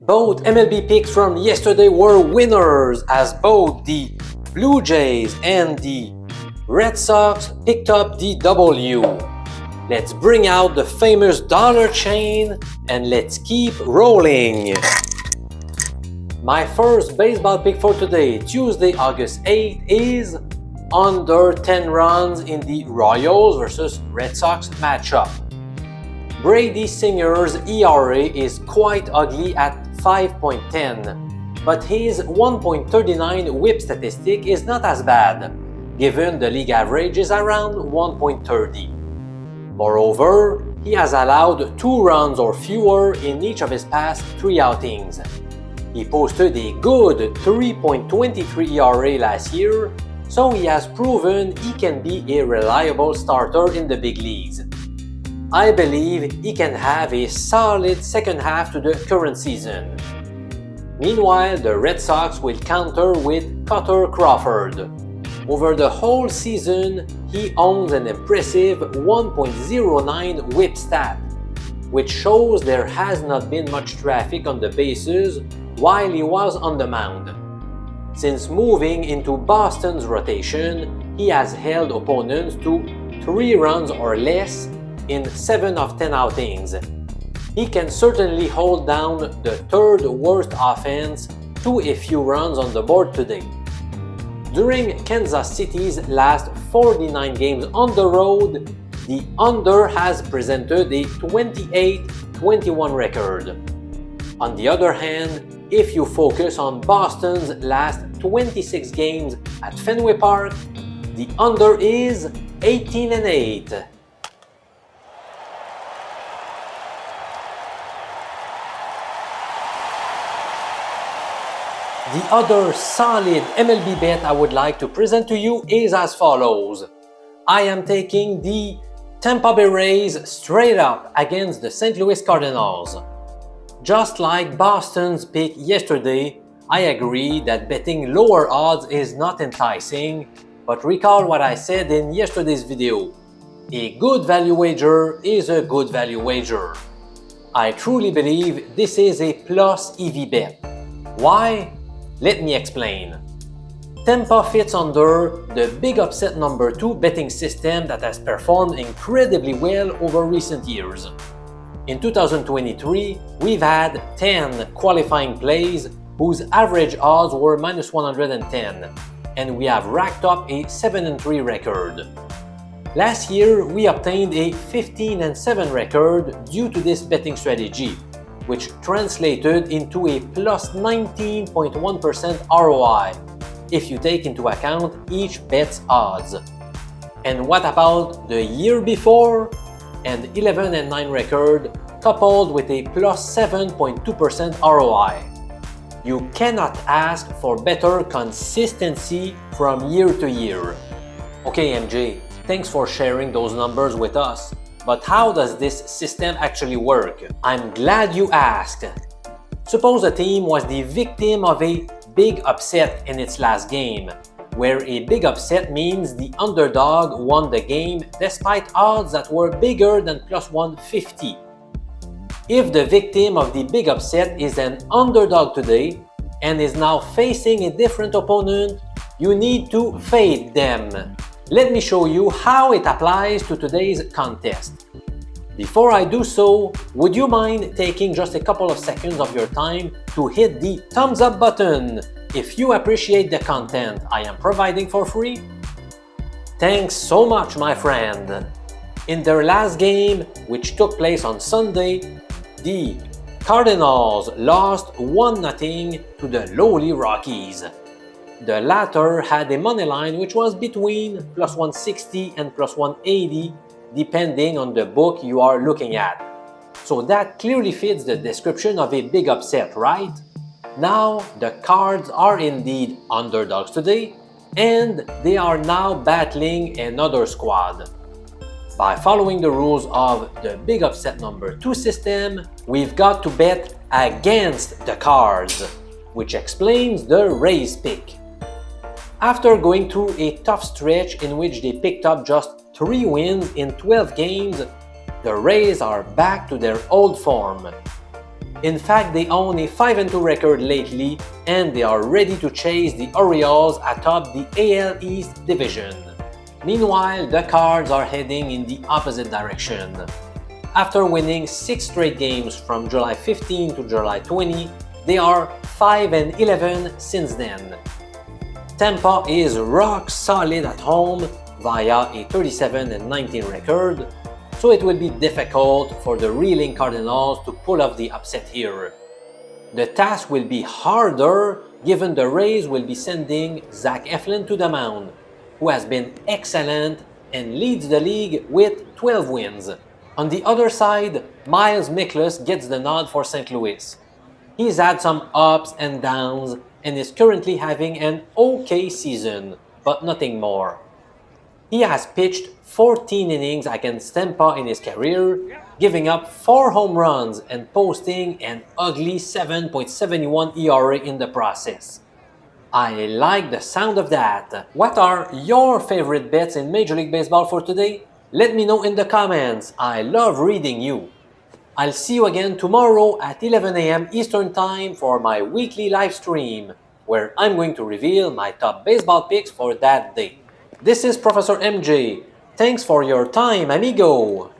Both MLB picks from yesterday were winners, as both the Blue Jays and the Red Sox picked up the W. Let's bring out the famous dollar chain and let's keep rolling. My first baseball pick for today, Tuesday, August 8th, is under 10 runs in the Royals versus Red Sox matchup. Brady Singer's ERA is quite ugly at 5.10, but his 1.39 whip statistic is not as bad, given the league average is around 1.30. Moreover, he has allowed 2 runs or fewer in each of his past 3 outings. He posted a good 3.23 ERA last year, so he has proven he can be a reliable starter in the big leagues. I believe he can have a solid second half to the current season. Meanwhile, the Red Sox will counter with Cutter Crawford. Over the whole season, he owns an impressive 1.09 whip stat, which shows there has not been much traffic on the bases while he was on the mound. Since moving into Boston's rotation, he has held opponents to 3 runs or less in 7 of 10 outings. He can certainly hold down the 3rd worst offense to a few runs on the board today. During Kansas City's last 49 games on the road, the under has presented a 28-21 record. On the other hand, if you focus on Boston's last 26 games at Fenway Park, the under is 18-8. The other solid MLB bet I would like to present to you is as follows. I am taking the Tampa Bay Rays straight up against the St. Louis Cardinals. Just like Boston's pick yesterday, I agree that betting lower odds is not enticing, but recall what I said in yesterday's video. A good value wager is a good value wager. I truly believe this is a plus EV bet. Why? Let me explain. Tampa fits under the big upset number 2 betting system that has performed incredibly well over recent years. In 2023, we've had 10 qualifying plays whose average odds were minus 110, and we have racked up a 7-3 record. Last year, we obtained a 15-7 record due to this betting strategy, which translated into a plus 19.1% ROI if you take into account each bet's odds. And what about the year before? An 11-9 record coupled with a plus 7.2% ROI. You cannot ask for better consistency from year to year. Okay, MJ, thanks for sharing those numbers with us. But how does this system actually work? I'm glad you asked. Suppose a team was the victim of a big upset in its last game, where a big upset means the underdog won the game despite odds that were bigger than plus 150. If the victim of the big upset is an underdog today and is now facing a different opponent, you need to fade them. Let me show you how it applies to today's contest. Before I do so, would you mind taking just a couple of seconds of your time to hit the thumbs up button if you appreciate the content I am providing for free? Thanks so much, my friend. In their last game, which took place on Sunday, the Cardinals lost 1-0 to the lowly Rockies. The latter had a money line which was between plus 160 and plus 180 depending on the book you are looking at. So that clearly fits the description of a big upset, right? Now, the Cards are indeed underdogs today, and they are now battling another squad. By following the rules of the big upset number 2 system, we've got to bet against the Cards, which explains the Rays pick. After going through a tough stretch in which they picked up just 3 wins in 12 games, the Rays are back to their old form. In fact, they own a 5-2 record lately and they are ready to chase the Orioles atop the AL East division. Meanwhile, the Cards are heading in the opposite direction. After winning 6 straight games from July 15 to July 20, they are 5-11 since then. Tampa is rock solid at home via a 37-19 record, so it will be difficult for the reeling Cardinals to pull off the upset here. The task will be harder given the Rays will be sending Zach Eflin to the mound, who has been excellent and leads the league with 12 wins. On the other side, Miles Mikolas gets the nod for St. Louis. He's had some ups and downs and is currently having an okay season, but nothing more. He has pitched 14 innings against Tampa in his career, giving up 4 home runs and posting an ugly 7.71 ERA in the process. I like the sound of that. What are your favorite bets in Major League Baseball for today? Let me know in the comments. I love reading you. I'll see you again tomorrow at 11 a.m. Eastern Time for my weekly live stream, where I'm going to reveal my top baseball picks for that day. This is Professor MJ. Thanks for your time, amigo!